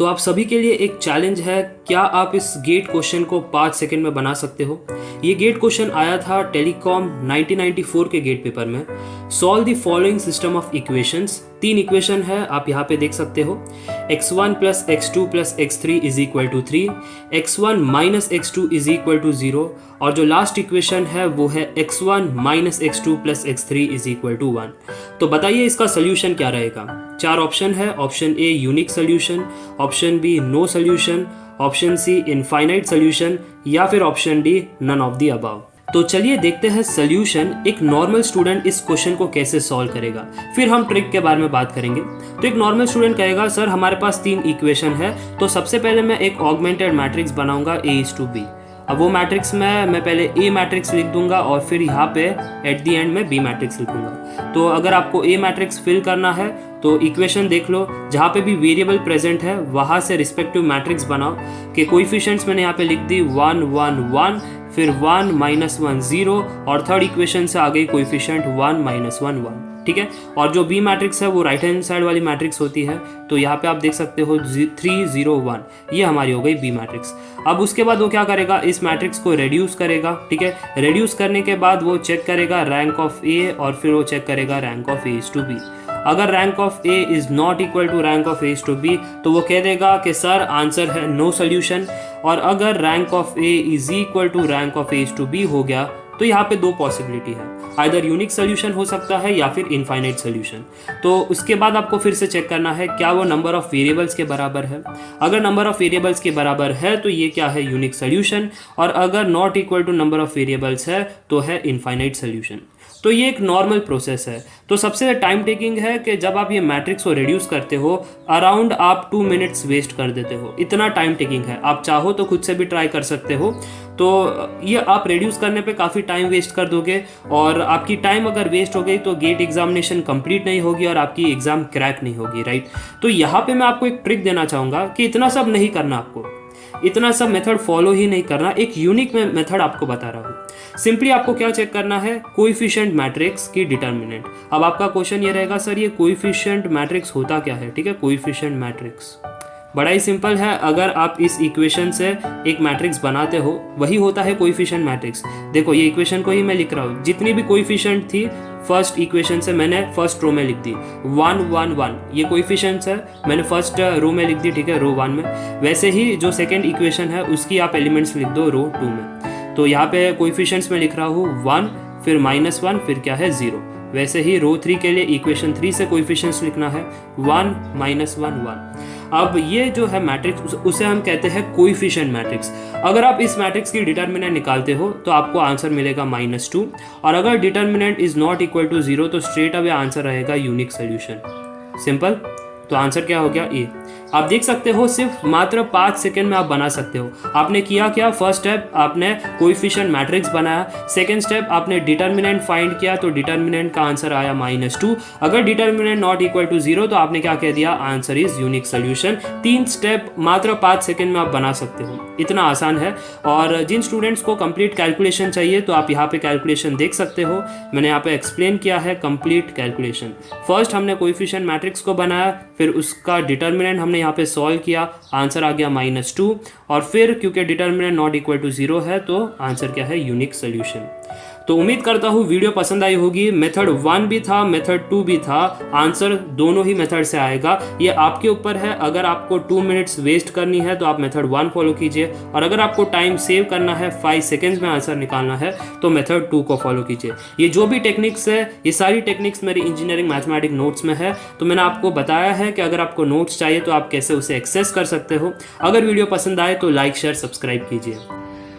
तो आप सभी के लिए एक चैलेंज है, क्या आप इस गेट क्वेश्चन को 5 सेकंड में बना सकते हो? ये गेट क्वेश्चन आया था टेलीकॉम 1994 के गेट पेपर में। Solve the following system of equations. 3 equation है, आप यहाँ पे देख सकते हो। x1 plus x2 plus x3 is equal to 3, x1 minus x2 is equal to 0, और जो लास्ट इक्वेशन है वो है x1 minus x2 plus x3 is equal to 1। तो बताइए इसका सोल्यूशन क्या रहेगा? 4 ऑप्शन है। Option A unique solution, option B no solution, option C infinite solution, या फिर option D none of the above. तो चलिए देखते हैं सोल्यूशन एक नॉर्मल स्टूडेंट इस क्वेश्चन को कैसे सॉल्व करेगा, फिर हम ट्रिक के बारे में बात करेंगे। तो एक नॉर्मल स्टूडेंट कहेगा सर हमारे पास 3 इक्वेशन है, तो सबसे पहले मैं एक ऑगमेंटेड मैट्रिक्स बनाऊंगा A:B। अब वो मैट्रिक्स में मैं पहले A मैट्रिक्स लिख दूंगा और फिर यहाँ पे एट द एंड में B मैट्रिक्स लिखूंगा। तो अगर आपको A मैट्रिक्स फिल करना है तो इक्वेशन देख लो, जहाँ पे भी वेरिएबल प्रेजेंट है वहाँ से रिस्पेक्टिव मैट्रिक्स बनाओ कि कोएफिशिएंट्स मैंने यहाँ पे लिख दी 1 1 1, फिर 1 -1 0, और थर्ड इक्वेशन से आ गई कोएफिशिएंट 1 -1 1। ठीक है, और जो बी मैट्रिक्स है वो राइट हैंड साइड वाली मैट्रिक्स होती है, तो यहाँ पे आप देख सकते हो 3 0 1, ये हमारी हो गई बी मैट्रिक्स। अब उसके बाद वो क्या करेगा, इस मैट्रिक्स को रेड्यूस करेगा। ठीक है, रेड्यूस करने के बाद वो चेक करेगा रैंक ऑफ ए, और फिर वो चेक करेगा रैंक ऑफ A:B। अगर rank of A is not equal to rank of A:B तो वो कह देगा कि सर आंसर है नो सोल्यूशन। और अगर rank of A is equal to rank of A:B हो गया तो यहाँ पे 2 पॉसिबिलिटी है, आइदर यूनिक सोल्यूशन हो सकता है या फिर इनफाइनाइट सोल्यूशन। तो उसके बाद आपको फिर से चेक करना है क्या वो नंबर ऑफ वेरिएबल्स के बराबर है। अगर नंबर ऑफ वेरिएबल्स के बराबर है तो ये क्या है, यूनिक सोल्यूशन, और अगर not equal to number of variables है तो है इनफाइनाइट सोल्यूशन। तो ये एक नॉर्मल प्रोसेस है। तो सबसे टाइम टेकिंग है कि जब आप ये मैट्रिक्स को रिड्यूस करते हो अराउंड आप 2 मिनट्स वेस्ट कर देते हो, इतना टाइम टेकिंग है। आप चाहो तो खुद से भी ट्राई कर सकते हो। तो ये आप रिड्यूस करने पे काफ़ी टाइम वेस्ट कर दोगे, और आपकी टाइम अगर वेस्ट हो गई तो गेट एग्जामिनेशन कंप्लीट नहीं होगी और आपकी एग्ज़ाम क्रैक नहीं होगी, राइट। तो यहाँ पे मैं आपको एक ट्रिक देना चाहूँगा कि इतना सब नहीं करना, आपको इतना सब मेथड फॉलो ही नहीं करना। एक यूनिक मेथड आपको बता रहा हूँ। सिंपली आपको क्या चेक करना है, कोएफिशिएंट मैट्रिक्स की डिटर्मिनेंट। अब आपका क्वेश्चन ये रहेगा सर ये कोएफिशिएंट मैट्रिक्स होता क्या है? ठीक है, कोएफिशिएंट मैट्रिक्स बड़ा ही सिंपल है। अगर आप इस इक्वेशन से एक मैट्रिक्स बनाते हो वही होता है कोएफिशिएंट मैट्रिक्स। देखो ये इक्वेशन को ही मैं लिख रहा हूँ, जितनी भी कोएफिशिएंट थी फर्स्ट इक्वेशन से मैंने फर्स्ट रो में लिख दी 1 1 1, ये कोएफिशिएंट्स है, मैंने फर्स्ट रो में लिख दी। ठीक है, रो 1 में। वैसे ही जो सेकेंड इक्वेशन है उसकी आप एलिमेंट्स लिख दो रो 2 में। तो यहाँ पे कोएफिशिएंट्स में लिख रहा हूँ 1, फिर -1, फिर क्या है 0। वैसे ही रो 3 के लिए इक्वेशन 3 से कोएफिशिएंट्स लिखना है 1 -1 1। अब ये जो है मैट्रिक्स उसे हम कहते हैं कोएफिशिएंट मैट्रिक्स। अगर आप इस मैट्रिक्स की डिटर्मिनेंट निकालते हो तो आपको आंसर मिलेगा -2, और अगर determinant is not equal to 0 तो स्ट्रेट अवे आंसर रहेगा यूनिक सोल्यूशन। सिंपल। तो आंसर क्या हो गया, ए। आप देख सकते हो सिर्फ मात्र 5 सेकंड में आप बना सकते हो। आपने किया क्या, फर्स्ट स्टेप आपने कोएफिशिएंट मैट्रिक्स बनाया, सेकंड स्टेप आपने डिटर्मिनेंट फाइंड किया तो डिटर्मिनेंट का आंसर आया -2। अगर डिटर्मिनेंट नॉट इक्वल टू 0 तो आपने क्या कह दिया, answer is unique solution. 3 step मात्र 5 सेकंड में आप बना सकते हो, इतना आसान है। और जिन स्टूडेंट्स को कंप्लीट कैलकुलेशन चाहिए तो आप यहाँ पे कैलकुलेशन देख सकते हो, मैंने यहाँ पे एक्सप्लेन किया है कंप्लीट कैलकुलेशन। फर्स्ट हमने कोएफिशिएंट मैट्रिक्स को बनाया, फिर उसका डिटर्मिनेंट हमने यहाँ पे सॉल्व किया, आंसर आ गया -2, और फिर क्योंकि डिटर्मिनेंट नॉट इक्वल टू 0 है तो आंसर क्या है, यूनिक सोल्यूशन। तो उम्मीद करता हूँ वीडियो पसंद आई होगी। मेथड 1 भी था, मेथड 2 भी था, आंसर दोनों ही मेथड से आएगा। ये आपके ऊपर है, अगर आपको 2 मिनट्स वेस्ट करनी है तो आप मेथड 1 फॉलो कीजिए, और अगर आपको टाइम सेव करना है 5 सेकेंड्स में आंसर निकालना है तो मेथड 2 को फॉलो कीजिए। ये जो भी टेक्निक्स है ये सारी टेक्निक्स मेरी इंजीनियरिंग मैथमेटिक्स नोट्स में है, तो मैंने आपको बताया है कि अगर आपको नोट्स चाहिए तो आप कैसे उसे एक्सेस कर सकते हो। अगर वीडियो पसंद आए तो लाइक शेयर सब्सक्राइब कीजिए।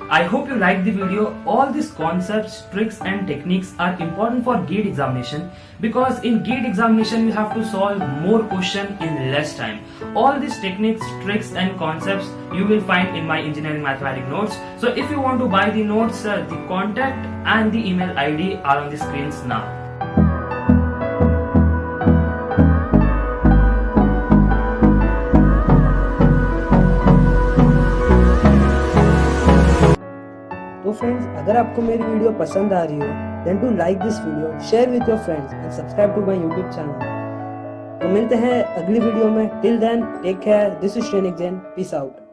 I hope you liked the video. All these concepts, tricks and techniques are important for GATE examination because in GATE examination you have to solve more question in less time. All these techniques, tricks and concepts you will find in my engineering mathematics notes. So if you want to buy the notes, the contact and the email ID are on the screens now. तो friends, अगर आपको मेरी video पसंद आ रही हो then to like this video, share with your friends and subscribe to my YouTube channel. तो मिलते हैं अगली वीडियो में। Till then take care, this is Shrenik Jain, peace out.